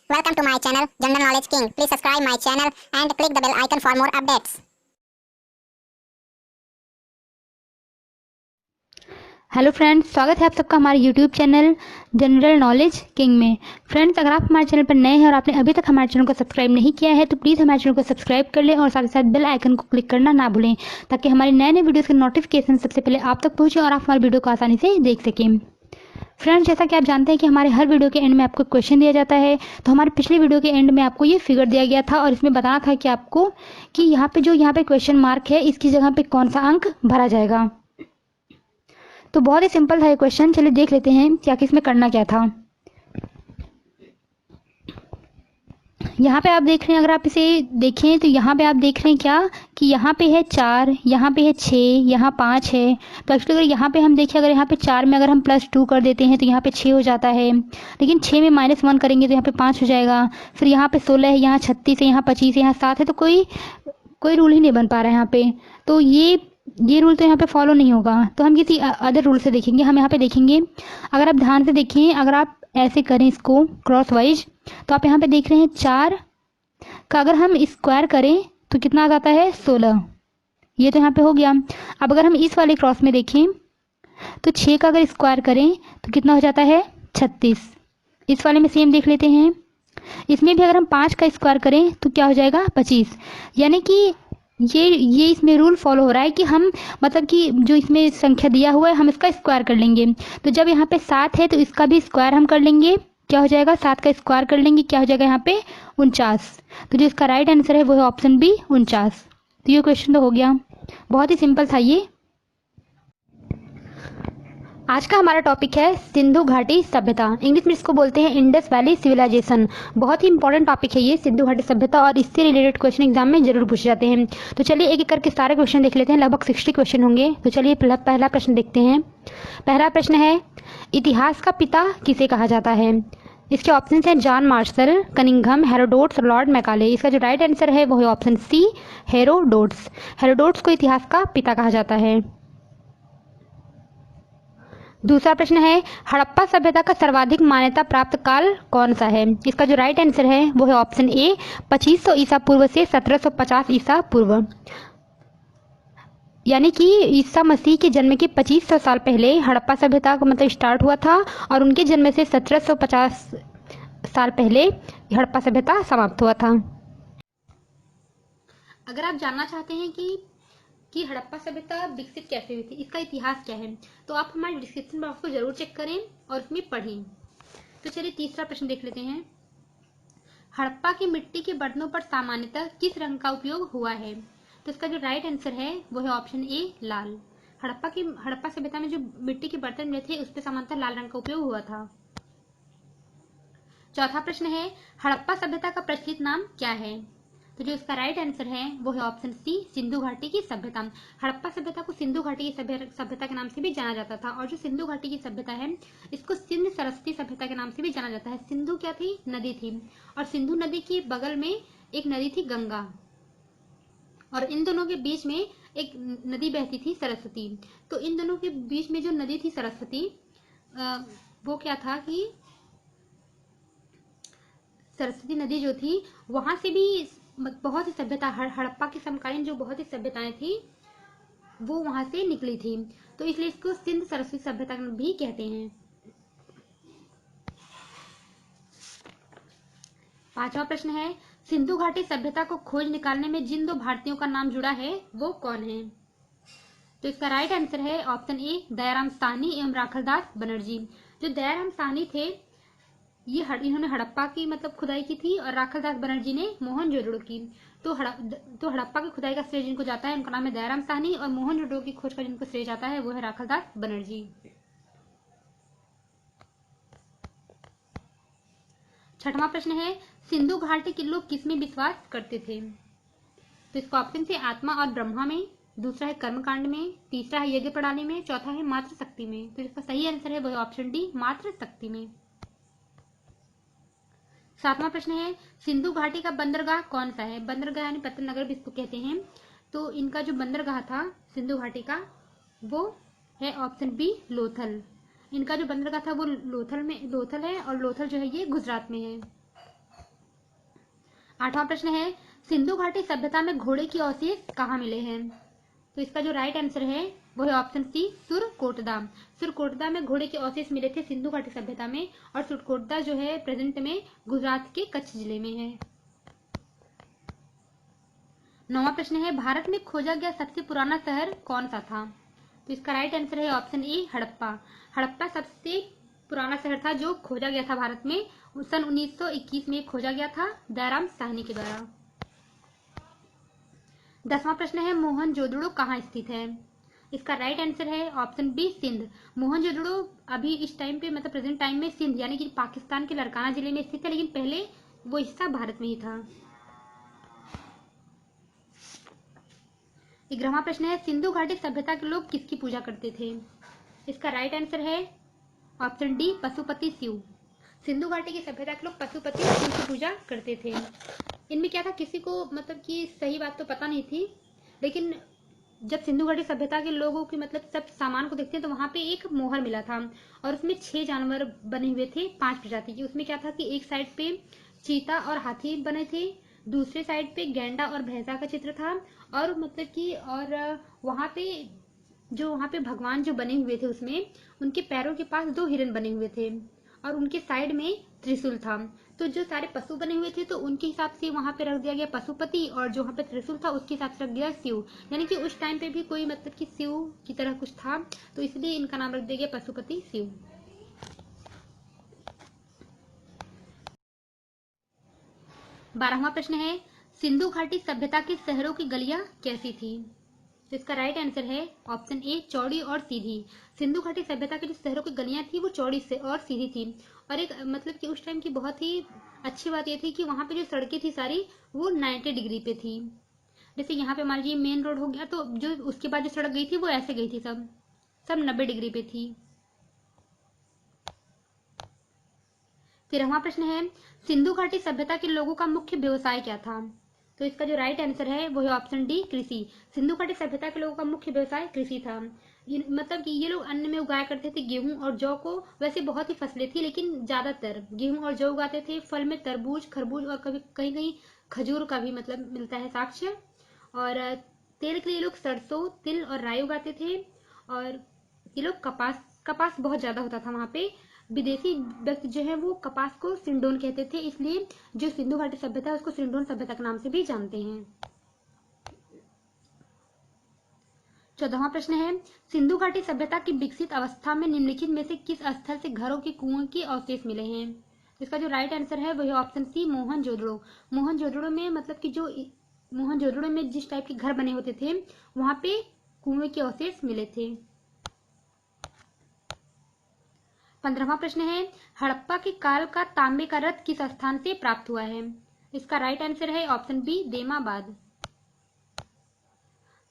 Welcome to my channel, General Knowledge King. Please subscribe my channel and click the bell icon for more updates. Hello friends, स्वागत है आप सबका हमारे YouTube channel general knowledge king में। Friends, अगर आप हमारे चैनल पर नए हैं और आपने अभी तक हमारे चैनल को सब्सक्राइब नहीं किया है तो प्लीज़ हमारे चैनल को सब्सक्राइब कर लें और साथ ही साथ बेल आइकन को क्लिक करना ना भूलें, ताकि हमारे नए नए वीडियोज़ के नोटिफिकेशन सबसे पहले आप तक पहुँचे और आप हमारे वीडियो को आसानी से देख सकें। फ्रेंड्स, जैसा कि आप जानते हैं कि हमारे हर वीडियो के एंड में आपको क्वेश्चन दिया जाता है, तो हमारे पिछले वीडियो के एंड में आपको ये फिगर दिया गया था और इसमें बताना था कि आपको कि यहाँ पे क्वेश्चन मार्क है इसकी जगह पे कौन सा अंक भरा जाएगा। तो बहुत ही सिंपल था ये क्वेश्चन। चलिए देख लेते हैं कि आखिर इसमें करना क्या था। यहाँ पे आप देख रहे हैं, अगर आप इसे देखें तो यहाँ पे आप देख रहे हैं क्या कि यहाँ पे है 4, यहाँ पे है 6, यहाँ 5 है। तो एक्चुअली अगर यहाँ पे हम देखें, अगर यहाँ पे 4 में अगर हम +2 कर देते हैं तो यहाँ पे 6 हो जाता है, लेकिन 6 में -1 करेंगे तो यहाँ पे 5 हो जाएगा। फिर यहाँ पे 16 है, यहाँ 36 है, यहाँ 25 है, यहाँ 7 है, तो कोई रूल ही नहीं बन पा रहा है यहाँ पे। तो ये रूल तो यहाँ पे फॉलो नहीं होगा, तो हम किसी अदर रूल से देखेंगे। हम यहाँ पे देखेंगे, अगर आप ध्यान से देखें, अगर आप ऐसे करें इसको क्रॉस वाइज, तो आप यहाँ पे देख रहे हैं 4 का अगर हम स्क्वायर करें तो कितना आ जाता है 16। ये तो यहाँ पे हो गया। अब अगर हम इस वाले क्रॉस में देखें तो 6 का अगर स्क्वायर करें तो कितना हो जाता है 36। इस वाले में सेम देख लेते हैं, इसमें भी अगर हम 5 का स्क्वायर करें तो क्या हो जाएगा 25। यानी कि ये इसमें रूल फॉलो हो रहा है कि हम मतलब कि जो इसमें संख्या दिया हुआ है हम इसका स्क्वायर कर लेंगे। तो जब यहाँ पे 7 है तो इसका भी स्क्वायर हम कर लेंगे, क्या हो जाएगा 7 का स्क्वायर कर लेंगे, क्या हो जाएगा यहाँ पे 49। तो जो इसका राइट आंसर है वो है ऑप्शन बी 49। तो ये क्वेश्चन तो हो गया, बहुत ही सिंपल था ये। आज का हमारा टॉपिक है सिंधु घाटी सभ्यता, इंग्लिश में इसको बोलते हैं इंडस वैली सिविलाइजेशन। बहुत ही इंपॉर्टेंट टॉपिक है ये सिंधु घाटी सभ्यता, और इससे रिलेटेड क्वेश्चन एग्जाम में जरूर पूछे जाते हैं। तो चलिए एक एक करके सारे क्वेश्चन देख लेते हैं, लगभग 60 क्वेश्चन होंगे। तो चलिए पहला प्रश्न देखते हैं। पहला प्रश्न है, इतिहास का पिता किसे कहा जाता है? इसके ऑप्शन हैं John Marshall, Cunningham, Herodotus, Lord Macaulay. इसका जो राइट आंसर है वो है ऑप्शन सी हेरोडोट्स। हेरोडोट्स को इतिहास का पिता कहा जाता है। दूसरा प्रश्न है, हड़प्पा सभ्यता का सर्वाधिक मान्यता प्राप्त काल कौन सा है? इसका जो राइट आंसर है वो है ऑप्शन ए 2500 ईसा पूर्व से 1750 ईसा पूर्व। यानी कि ईसा मसीह के जन्म के 2500 साल पहले हड़प्पा सभ्यता का मतलब स्टार्ट हुआ था, और उनके जन्म से 1750 साल पहले हड़प्पा सभ्यता समाप्त हुआ था। अगर आप जानना चाहते हैं कि हड़प्पा सभ्यता विकसित कैसे हुई थी, इसका इतिहास क्या है, तो आप हमारे डिस्क्रिप्शन बॉक्स को जरूर चेक करें और उसमें पढ़ें। तो चलिए तीसरा प्रश्न देख लेते हैं। हड़प्पा की मिट्टी के बर्तनों पर सामान्यतः किस रंग का उपयोग हुआ है? तो इसका जो राइट आंसर है वो है ऑप्शन ए लाल। हड़प्पा सभ्यता में जो मिट्टी के बर्तन मिले थे उस पर सामान्यतः लाल रंग का उपयोग हुआ था। चौथा प्रश्न है, हड़प्पा सभ्यता का प्रचलित नाम क्या है? तो जो इसका राइट आंसर है वो है ऑप्शन सी सिंधु घाटी की सभ्यता। हड़प्पा सभ्यता को सिंधु घाटी की सभ्यता के नाम से भी जाना जाता था, और जो सिंधु घाटी की सभ्यता है इसको सिंध सरस्वती सभ्यता के नाम से भी जाना जाता है। सिंधु क्या थी? नदी थी, और सिंधु नदी के बगल में एक नदी थी गंगा, और इन दोनों के बीच में एक नदी बहती थी सरस्वती। तो इन दोनों के बीच में जो नदी थी सरस्वती, वो क्या था कि सरस्वती नदी जो थी वहां से भी बहुत सी सभ्यता, हड़प्पा के समकालीन जो बहुत ही सभ्यताएं थी वो वहां से निकली थी, तो इसलिए इसको सिंध सरस्वती सभ्यता भी कहते हैं। पांचवा प्रश्न है, सिंधु घाटी सभ्यता को खोज निकालने में जिन 2 भारतीयों का नाम जुड़ा है वो कौन है? तो इसका राइट आंसर है ऑप्शन ए दयाराम साहनी एवं राखलदास बनर्जी। जो दयाराम साहनी थे इन्होंने हड़प्पा की मतलब खुदाई की थी, और राखलदास बनर्जी ने मोहनजोदड़ो की। तो हड़प्पा की खुदाई का श्रेय जिनको जाता है उनका नाम है दयाराम साहनी, और मोहनजोदड़ो की खोज का जिनको श्रेय जाता है वो है राखलदास बनर्जी। छठवां प्रश्न है, सिंधु घाटी के लोग किस में विश्वास करते थे? तो इसका ऑप्शन है आत्मा और ब्रह्मा में, दूसरा है कर्मकांड में, तीसरा है यज्ञ प्रणाली में, चौथा है मातृ शक्ति में। तो इसका सही आंसर है वो है ऑप्शन डी मातृ शक्ति में। सातवां प्रश्न है, सिंधु घाटी का बंदरगाह कौन सा है? बंदरगाह यानी पत्तन नगर भी इसको कहते हैं। तो इनका जो बंदरगाह था सिंधु घाटी का वो है ऑप्शन बी लोथल। इनका जो बंदरगाह था वो लोथल है, और लोथल जो है ये गुजरात में है। 8वां प्रश्न है सिंधु घाटी सभ्यता में घोड़े की अवशेष कहाँ मिले हैं? तो इसका जो राइट आंसर है वो है ऑप्शन सी सुरकोटदा। सुरकोटदा में घोड़े के अवशेष मिले थे सिंधु घाटी सभ्यता में, और सुरकोटदा जो है प्रेजेंट में गुजरात के कच्छ जिले में है। 9वां प्रश्न है भारत में खोजा गया सबसे पुराना शहर कौन सा था? तो इसका राइट आंसर है ऑप्शन ए हड़प्पा। हड़प्पा सबसे पुराना शहर था जो खोजा गया था भारत में, सन 1921 में खोजा गया था दयाराम साहनी के द्वारा। 10वां प्रश्न है मोहनजोदड़ो कहाँ स्थित है? इसका राइट आंसर है ऑप्शन बी सिंध। मोहनजोदड़ो अभी इस टाइम पे मतलब प्रेजेंट टाइम में सिंध यानी कि पाकिस्तान के लड़काना जिले में स्थित है, लेकिन पहले वो हिस्सा भारत में ही था। 11वां प्रश्न है सिंधु घाटी सभ्यता के लोग किसकी पूजा करते थे? इसका राइट आंसर है ऑप्शन डी पशुपति शिव। सिंधु घाटी की सभ्यता के लोग पशुपति शिव की पूजा करते थे। इनमें क्या था, किसी को मतलब कि सही बात तो पता नहीं थी, लेकिन जब सिंधु घाटी सभ्यता के लोगों की मतलब सब सामान को देखते हैं तो वहां पे एक मोहर मिला था और उसमें 6 जानवर बने हुए थे 5 प्रजाति के। उसमें क्या था कि एक साइड पे चीता और हाथी बने थे, दूसरे साइड पे गैंडा और भैंसा का चित्र था, और मतलब कि और वहां पे भगवान जो बने हुए थे उसमें उनके पैरों के पास 2 हिरन बने हुए थे और उनके साइड में त्रिशूल था। तो जो सारे पशु बने हुए थे तो उनके हिसाब से वहां पे रख दिया गया पशुपति, और जो वहां पे त्रिशूल था उसके हिसाब से रख दिया शिव। यानी कि उस टाइम पे भी कोई मतलब कि शिव की तरह कुछ था, तो इसलिए इनका नाम रख दिया गया पशुपति शिव। 12वां प्रश्न है सिंधु घाटी सभ्यता की शहरों की गलियां कैसी थी? तो इसका राइट आंसर है ऑप्शन ए चौड़ी और सीधी। सिंधु घाटी सभ्यता की जो शहरों की गलियां थी वो चौड़ी से और सीधी थी, और एक मतलब कि उस टाइम की बहुत ही अच्छी बात ये थी कि वहां पे जो सड़कें थी सारी वो 90 डिग्री पे थी। जैसे यहाँ पे मान लीजिए मेन रोड हो गया तो जो उसके बाद जो सड़क गई थी वो ऐसे गई थी, सब 90 डिग्री पे थी। 13वां प्रश्न है सिंधु घाटी सभ्यता के लोगों का मुख्य व्यवसाय क्या था? तो इसका जो राइट आंसर है वो है ऑप्शन डी कृषि। सिंधु घाटी सभ्यता के लोगों का मुख्य व्यवसाय कृषि था। मतलब कि ये लोग अन्न में उगाया करते थे गेहूं और जौ को। वैसे बहुत ही फसलें थी लेकिन ज्यादातर गेहूं और जौ उगाते थे। फल में तरबूज, खरबूज और कभी कहीं कहीं खजूर का भी मतलब मिलता है साक्ष्य। और तेल के लिए लोग सरसों, तिल और राई उगाते थे। और ये लोग कपास बहुत ज्यादा होता था वहां पे। विदेशी व्यक्ति जो है वो कपास को सिंडोन कहते थे, इसलिए जो सिंधु घाटी सभ्यता है उसको सिंडोन सभ्यता के नाम से भी जानते हैं। 14वां प्रश्न है सिंधु घाटी सभ्यता की विकसित अवस्था में निम्नलिखित में से किस स्थल से घरों के कुओं के अवशेष मिले हैं? इसका जो राइट आंसर है वह ऑप्शन सी मोहनजोदड़ो। मोहनजोदड़ो में मतलब कि जो मोहनजोदड़ो में जिस टाइप के घर बने होते थे वहां पे कुएं के अवशेष मिले थे। 15वां प्रश्न है हड़प्पा के काल का तांबे का रथ किस स्थान से प्राप्त हुआ है? इसका राइट आंसर है ऑप्शन बी देमाबाद।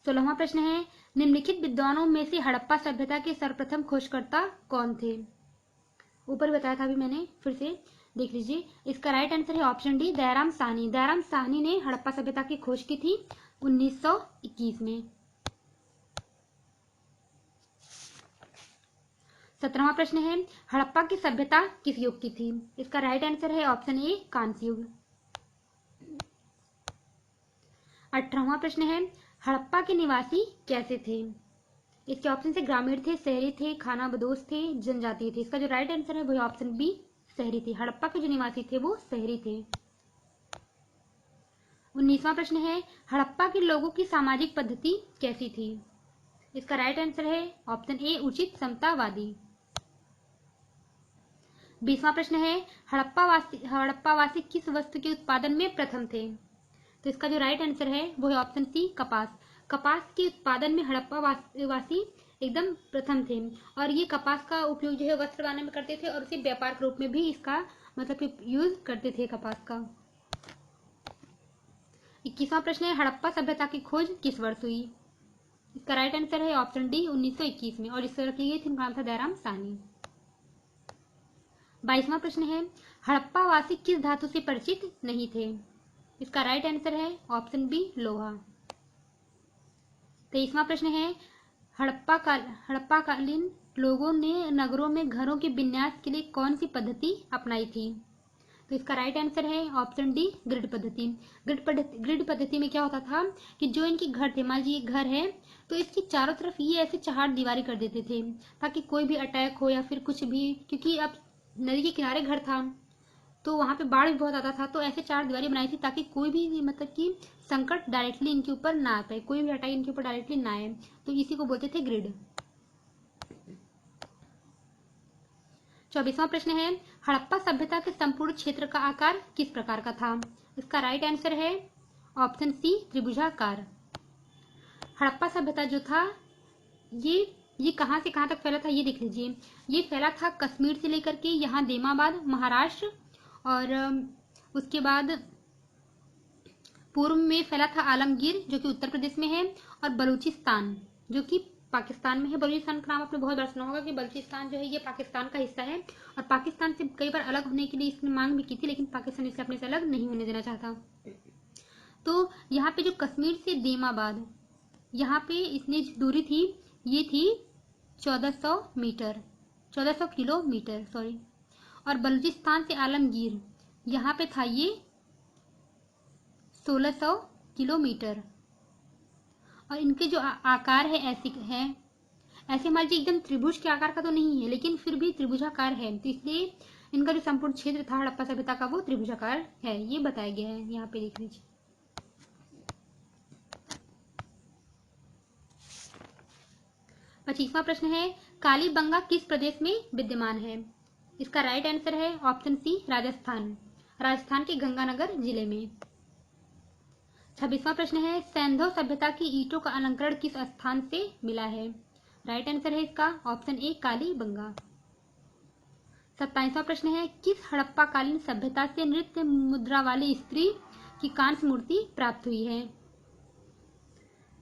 16वां प्रश्न है निम्नलिखित विद्वानों में से हड़प्पा सभ्यता के सर्वप्रथम खोजकर्ता कौन थे? ऊपर बताया था अभी मैंने, फिर से देख लीजिए। इसका राइट आंसर है ऑप्शन डी दयाराम साहनी। दयाराम साहनी ने हड़प्पा सभ्यता की खोज की थी 1921 में। 17वां प्रश्न है हड़प्पा की सभ्यता किस युग की थी? इसका राइट आंसर है ऑप्शन ए कांस्य युग। 18वां प्रश्न है हड़प्पा के निवासी कैसे थे? इसके ऑप्शन से ग्रामीण थे, शहरी थे, खानाबदोश थे, जनजातीय थे। इसका जो राइट आंसर है वह ऑप्शन बी शहरी थे। हड़प्पा के जो निवासी थे वो शहरी थे। 19वां प्रश्न है हड़प्पा के लोगों की सामाजिक पद्धति कैसी थी? इसका राइट आंसर है ऑप्शन ए उचित समतावादी। 20वां प्रश्न है हड़प्पावासी किस वस्तु के उत्पादन में प्रथम थे? तो इसका जो राइट आंसर है वो है ऑप्शन सी कपास। कपास के उत्पादन में हड़प्पावासी एकदम प्रथम थे, और ये कपास का उपयोग जो है वस्त्र बनाने में करते थे और उसे व्यापार के रूप में भी इसका मतलब कि यूज करते थे कपास का। 21वां प्रश्न है हड़प्पा सभ्यता की खोज किस वर्ष हुई? इसका राइट आंसर है ऑप्शन डी 1921 में, और इससे रखी गई थी नाम था दयाराम साहनी। 22वां प्रश्न है हड़प्पावासी किस धातु से परिचित नहीं थे? इसका राइट आंसर है ऑप्शन बी लोहा। 23वां प्रश्न है हड़प्पाकालीन लोगों ने नगरों में घरों के विन्यास के लिए कौन सी पद्धति अपनाई थी? तो इसका राइट आंसर है ऑप्शन डी, ग्रिड पद्धति। ग्रिड पद्धति में क्या होता था कि जो इनके घर थे, मान लीजिए घर है तो इसकी चारों तरफ ये ऐसे चहार दीवारी कर देते थे ताकि कोई भी अटैक हो या फिर कुछ भी, क्योंकि अब नदी के किनारे घर था तो वहां पे बाढ़ भी बहुत आता था, तो ऐसे चार दीवारी बनाई थी ताकि कोई भी मतलब कि संकट डायरेक्टली इनके ऊपर ना आ पाए, कोई भी अटैक इनके ऊपर डायरेक्टली ना आए, तो इसी को बोलते थे ग्रिड। 24वां प्रश्न है, हड़प्पा सभ्यता के संपूर्ण क्षेत्र का आकार किस प्रकार का था? इसका राइट आंसर है ऑप्शन सी, त्रिभुजाकार। हड़प्पा सभ्यता जो था ये कहां से कहां तक फैला था ये देख लीजिए। ये फैला था कश्मीर से लेकर के यहाँ देमाबाद महाराष्ट्र, और उसके बाद पूर्व में फैला था आलमगीर जो कि उत्तर प्रदेश में है, और बलूचिस्तान जो कि पाकिस्तान में है। बलूचिस्तान का नाम आपने बहुत बार सुना होगा कि बलूचिस्तान जो है ये पाकिस्तान का हिस्सा है, और पाकिस्तान से कई बार अलग होने के लिए इसने मांग भी की थी, लेकिन पाकिस्तान इसे अपने से अलग नहीं होने देना चाहता। तो यहाँ पे जो कश्मीर से देमाबाद, यहाँ पे इसने जो दूरी थी ये थी 1400 मीटर, 1400 किलोमीटर सॉरी, और बलूचिस्तान से आलमगीर यहाँ पे था ये 1600 किलोमीटर। और इनके जो आकार है ऐसे मान लीजिए एकदम त्रिभुज के आकार का तो नहीं है, लेकिन फिर भी त्रिभुजाकार है, तो इसलिए इनका जो संपूर्ण क्षेत्र था हड़प्पा सभ्यता का वो त्रिभुजाकार है, ये बताया गया है। यहाँ पे देख लीजिए। 25वां प्रश्न है, कालीबंगा किस प्रदेश में विद्यमान है? इसका राइट आंसर है ऑप्शन सी, राजस्थान के गंगानगर जिले में। 26वां प्रश्न है, सैंधव सभ्यता की ईंटों का अलंकरण किस स्थान से मिला है? राइट आंसर है इसका ऑप्शन ए, कालीबंगा। 27वां प्रश्न है, किस हड़प्पा कालीन सभ्यता से नृत्य मुद्रा वाली स्त्री की कांस्य मूर्ति प्राप्त हुई है?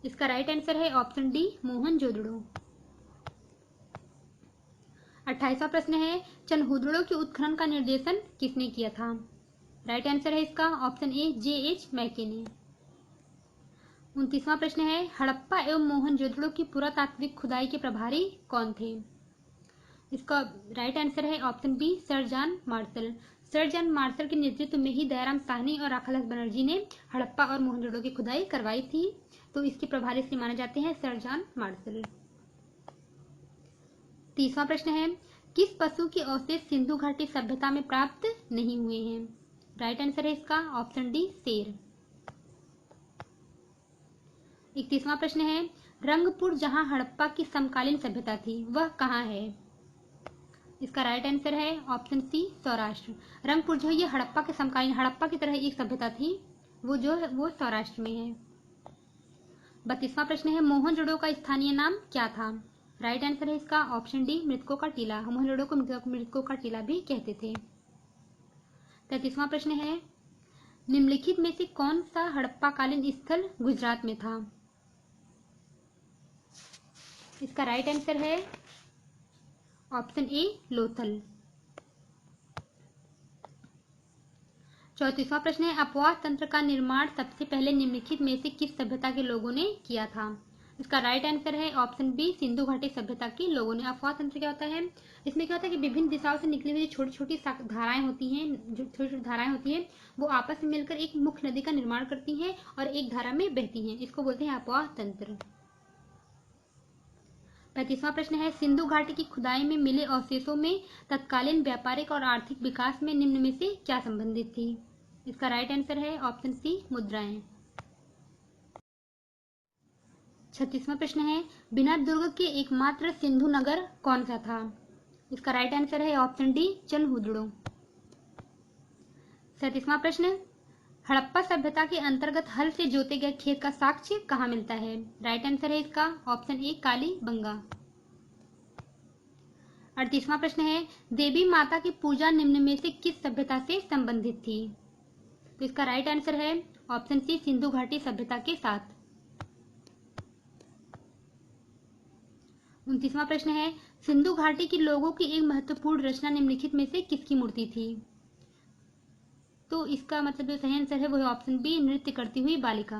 इसका राइट आंसर है ऑप्शन डी, मोहनजोदड़ो। 28वां प्रश्न है, चनहुदड़ो के उत्खनन का निर्देशन किसने किया था? राइट आंसर है इसका ऑप्शन ए, J.H. मैके ने। 29वां प्रश्न है, हड़प्पा एवं मोहनजोदड़ो की पुरातात्विक खुदाई के प्रभारी कौन थे? इसका राइट आंसर है option B, Sir John Marshall. Sir John Marshall के नेतृत्व में ही दयाराम साहनी और राखालदास बनर्जी ने हड़प्पा और मोहनजोदड़ो की खुदाई करवाई थी, तो इसके प्रभारी से माने जाते हैं सर जॉन मार्शल। 30वां प्रश्न है, किस पशु के अवशेष सिंधु घाटी सभ्यता में प्राप्त नहीं हुए हैं? राइट आंसर है इसका ऑप्शन डी, शेर। 31वां प्रश्न है, रंगपुर जहां हड़प्पा की समकालीन सभ्यता थी वह कहाँ है? इसका राइट आंसर है ऑप्शन सी, सौराष्ट्र। रंगपुर जो है ये हड़प्पा के समकालीन, हड़प्पा की तरह एक सभ्यता थी, वो जो है वो सौराष्ट्र में है। 32वां प्रश्न है, मोहनजोदड़ो का स्थानीय नाम क्या था? राइट आंसर है इसका ऑप्शन डी, मृतकों का टीला। मोहनजोदड़ो को मृतकों का टीला भी कहते थे। 33वां प्रश्न है, निम्नलिखित में से कौन सा हड़प्पा कालीन स्थल गुजरात में था? इसका राइट आंसर है ऑप्शन ए, लोथल। 34वां प्रश्न है, अपवाह तंत्र का निर्माण सबसे पहले निम्नलिखित में से किस सभ्यता के लोगों ने किया था? इसका राइट आंसर है ऑप्शन बी, सिंधु घाटी सभ्यता के लोगों ने। अफवाह तंत्र क्या होता है? इसमें क्या होता है कि विभिन्न दिशाओं से निकली हुई छोटी छोटी धाराएं होती हैं, जो छोटी छोटी धाराएं होती हैं वो आपस में मिलकर एक मुख्य नदी का निर्माण करती हैं और एक धारा में बहती हैं, इसको बोलते हैं अफवाह तंत्र। 35वां प्रश्न है, सिंधु घाटी की खुदाई में मिले अवशेषों में तत्कालीन व्यापारिक और आर्थिक विकास में निम्न में से क्या संबंधित थी? इसका राइट आंसर है ऑप्शन सी, मुद्राएं। 36वां प्रश्न है, बिना दुर्ग के एकमात्र सिंधु नगर कौन सा था? इसका राइट आंसर है ऑप्शन डी, चनहुदड़ो। 37वां प्रश्न, हड़प्पा सभ्यता के अंतर्गत हल से जोते गए खेत का साक्ष्य कहाँ मिलता है? राइट आंसर है इसका ऑप्शन ए, कालीबंगा। 38वां प्रश्न है, देवी माता की पूजा निम्न में से किस सभ्यता से संबंधित थी? तो इसका राइट आंसर है ऑप्शन सी, सिंधु घाटी सभ्यता के साथ। 29वां प्रश्न है, सिंधु घाटी के लोगों की एक महत्वपूर्ण रचना निम्नलिखित में से किसकी मूर्ति थी? तो इसका मतलब जो सही आंसर है वो है ऑप्शन बी, नृत्य करती हुई बालिका।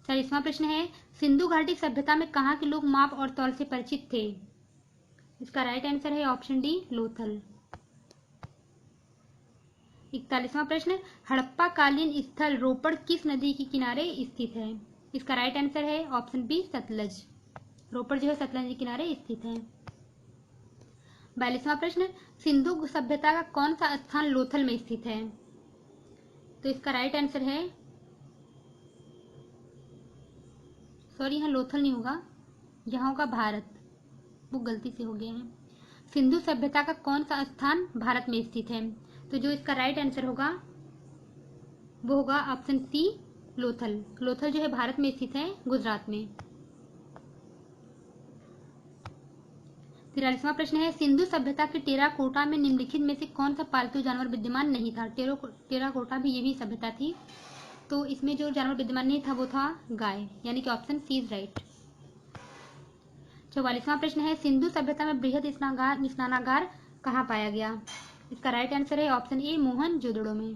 40वां प्रश्न है, सिंधु घाटी सभ्यता में कहाँ के लोग माप और तौल से परिचित थे? इसका राइट आंसर है ऑप्शन डी लोथल। 41वां प्रश्न, हड़प्पा कालीन स्थल रोपड़ किस नदी के किनारे स्थित है? इसका राइट आंसर है ऑप्शन बी सतलज। रोपड़ जो है सतलज नदी के किनारे स्थित है। 42वां प्रश्न, सिंधु सभ्यता का कौन सा स्थान लोथल में स्थित है? तो इसका राइट आंसर है, सॉरी यहाँ लोथल नहीं होगा, यहाँ होगा भारत, वो गलती से हो गया है। सिंधु सभ्यता का कौन सा स्थान भारत में स्थित है? तो जो इसका राइट आंसर होगा वो होगा ऑप्शन सी लोथल। लोथल जो है भारत में स्थित है, गुजरात में। 43वां प्रश्न है, सिंधु सभ्यता के टेराकोटा में निम्नलिखित में से कौन सा पालतू जानवर विद्यमान नहीं था? टेराकोटा भी ये भी सभ्यता थी, तो इसमें जो जानवर विद्यमान नहीं था वो था गाय, यानी कि ऑप्शन सी इज राइट। 44वां प्रश्न है, सिंधु सभ्यता में बृहद स्नानागार कहाँ पाया गया? इसका राइट आंसर है ऑप्शन ए मोहनजोदड़ो में।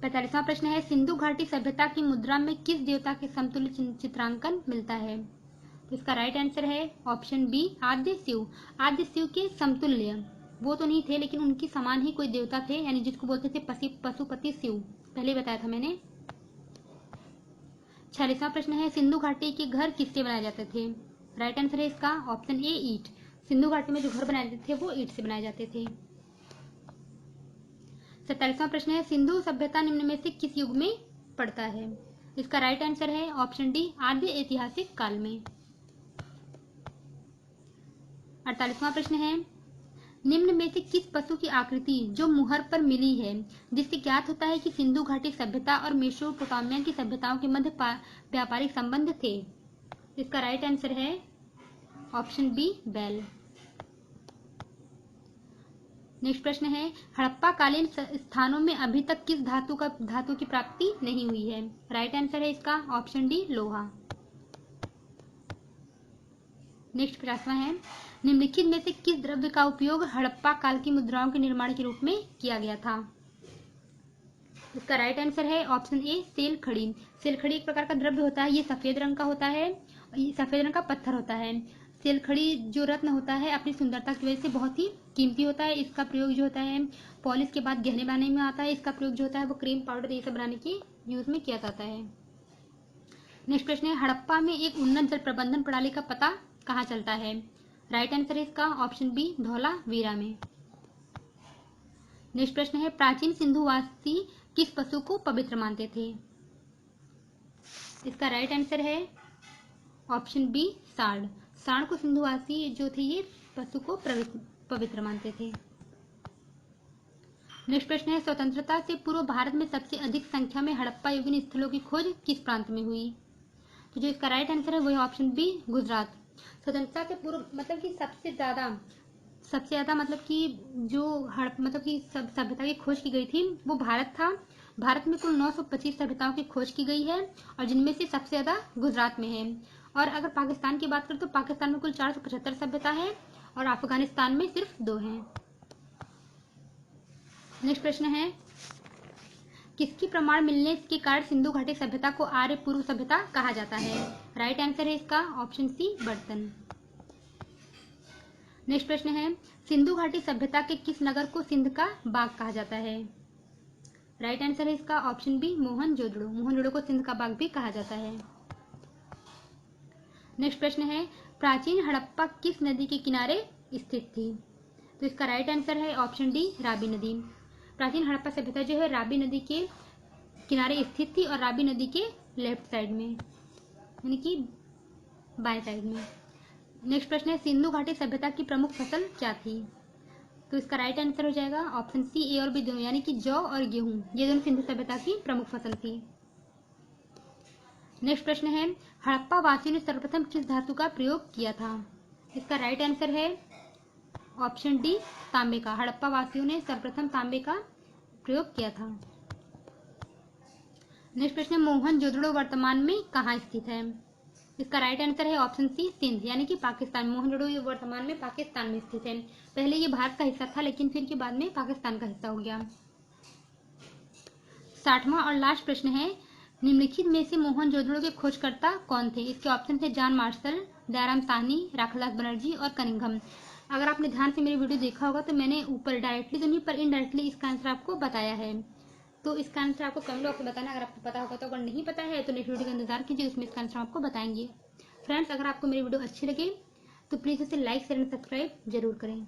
45वां प्रश्न है, सिंधु घाटी सभ्यता की मुद्रा में किस देवता के समतुल्य चित्रांकन मिलता है? तो इसका राइट आंसर है ऑप्शन बी आद्य शिव। आद्य शिव के समतुल्य वो तो नहीं थे, लेकिन उनकी समान ही कोई देवता थे, यानी जिसको बोलते थे पशुपति शिव, पहले बताया था मैंने। 46वां प्रश्न है, सिंधु घाटी के घर किससे बनाए जाते थे? राइट आंसर है इसका ऑप्शन ए ईंट। सिंधु घाटी में जो घर बनाए जाते थे वो ईंट से बनाए जाते थे। 47वां प्रश्न है, सिंधु सभ्यता निम्न में से किस युग में पड़ता है? इसका राइट आंसर है ऑप्शन डी आद्य ऐतिहासिक काल में। 48वां प्रश्न है, निम्न में से किस पशु की आकृति जो मुहर पर मिली है जिससे ज्ञात होता है कि सिंधु घाटी सभ्यता और मेसोपोटामिया की सभ्यताओं के मध्य व्यापारिक संबंध थे? इसका राइट आंसर है ऑप्शन बी बैल। नेक्स्ट प्रश्न है, हड़प्पा कालीन स्थानों में अभी तक किस धातु की प्राप्ति नहीं हुई है? राइट आंसर है इसका ऑप्शन डी लोहा। नेक्स्ट प्रश्न है, निम्नलिखित में से किस द्रव्य का उपयोग हड़प्पा काल की मुद्राओं के निर्माण के रूप में किया गया था? इसका राइट आंसर है ऑप्शन ए सेल खड़ी। सेल खड़ी एक प्रकार का द्रव्य होता है, ये सफेद रंग का होता है, ये सफेद रंग का पत्थर होता है। सेल खड़ी जो रत्न होता है अपनी सुंदरता की वजह से बहुत ही कीमती होता है। इसका प्रयोग जो होता है पॉलिश के बाद गहने बनाने में आता है। इसका प्रयोग जो होता है वो क्रीम पाउडर ये सब बनाने की यूज में किया जाता है। नेक्स्ट प्रश्न है, हड़प्पा में एक उन्नत जल प्रबंधन प्रणाली का पता कहाँ चलता है? राइट आंसर है इसका ऑप्शन बी धौलावीरा में। नेक्स्ट प्रश्न है, प्राचीन सिंधुवासी किस पशु को पवित्र मानते थे? इसका राइट आंसर है ऑप्शन बी सांड। सांड को सिंधुवासी जो थे ये पशु को पवित्र मानते थे। नेक्स्ट प्रश्न है, स्वतंत्रता से पूर्व भारत में सबसे अधिक संख्या में हड़प्पा युगीन स्थलों की खोज किस प्रांत में हुई? तो जो इसका राइट आंसर है वो है ऑप्शन बी गुजरात। स्वतंत्रता से पूर्व मतलब कि सबसे ज्यादा मतलब कि जो मतलब कि सभ्यता की खोज की गई थी वो भारत था। भारत में कुल 925 सभ्यताओं की खोज की गई है और जिनमें से सबसे ज्यादा गुजरात में है। और अगर पाकिस्तान की बात करें तो पाकिस्तान में कुल 475 सभ्यता है और अफगानिस्तान में सिर्फ 2 हैं। नेक्स्ट प्रश्न है, किसकी प्रमाण मिलने के कारण सिंधु घाटी सभ्यता को आर्य पूर्व सभ्यता कहा जाता है? राइट आंसर है इसका ऑप्शन सी बर्तन। नेक्स्ट प्रश्न है, सिंधु घाटी सभ्यता के किस नगर को सिंध का बाग कहा जाता है? राइट आंसर है इसका ऑप्शन बी मोहनजोदड़ो। मोहनजोदड़ो को सिंध का बाग भी कहा जाता है। नेक्स्ट प्रश्न है, प्राचीन हड़प्पा किस नदी के किनारे स्थित थी? तो इसका राइट आंसर है ऑप्शन डी राबी नदी। प्राचीन हड़प्पा सभ्यता जो है राबी नदी के किनारे स्थित थी और राबी नदी के लेफ्ट साइड में यानी कि बाएं साइड में। नेक्स्ट प्रश्न है, सिंधु घाटी सभ्यता की प्रमुख फसल क्या थी? तो इसका राइट आंसर हो जाएगा ऑप्शन सी ए और बी दोनों, यानी कि जौ और गेहूं, ये दोनों सिंधु सभ्यता की प्रमुख फसल थी। नेक्स्ट प्रश्न है, हड़प्पा वासियों ने सर्वप्रथम किस धातु का प्रयोग किया था? इसका राइट आंसर है ऑप्शन डी तांबे का। हड़प्पा वासियों ने सर्वप्रथम तांबे का प्रयोग किया था। नेक्स्ट प्रश्न, मोहनजोदड़ो वर्तमान में कहाँ स्थित है? इसका राइट आंसर है ऑप्शन सी सिंध, यानी कि पाकिस्तान। मोहनजोदड़ो वर्तमान में पाकिस्तान में स्थित है। पहले ये भारत का हिस्सा था लेकिन फिर के बाद में पाकिस्तान का हिस्सा हो गया। 60वां और लास्ट प्रश्न है, निम्नलिखित में से मोहनजोदड़ो के खोजकर्ता कौन थे? इसके ऑप्शन थे जॉन मार्शल, दयाराम साहनी, राखादास बनर्जी और कनिंघम। अगर आपने ध्यान से मेरी वीडियो देखा होगा तो मैंने ऊपर डायरेक्टली तो नहीं पर इनडायरेक्टली इसका आंसर आपको बताया है। तो इसका आंसर आपको कमेंट बॉक्स में बताना अगर आपको पता होगा तो, अगर नहीं पता है तो नेक्स्ट वीडियो का इंतजार कीजिए, उसमें इसका आंसर आपको बताएंगे। फ्रेंड्स, अगर आपको मेरी वीडियो अच्छी लगे तो प्लीज़ इसे लाइक शेयर एंड सब्सक्राइब जरूर करें।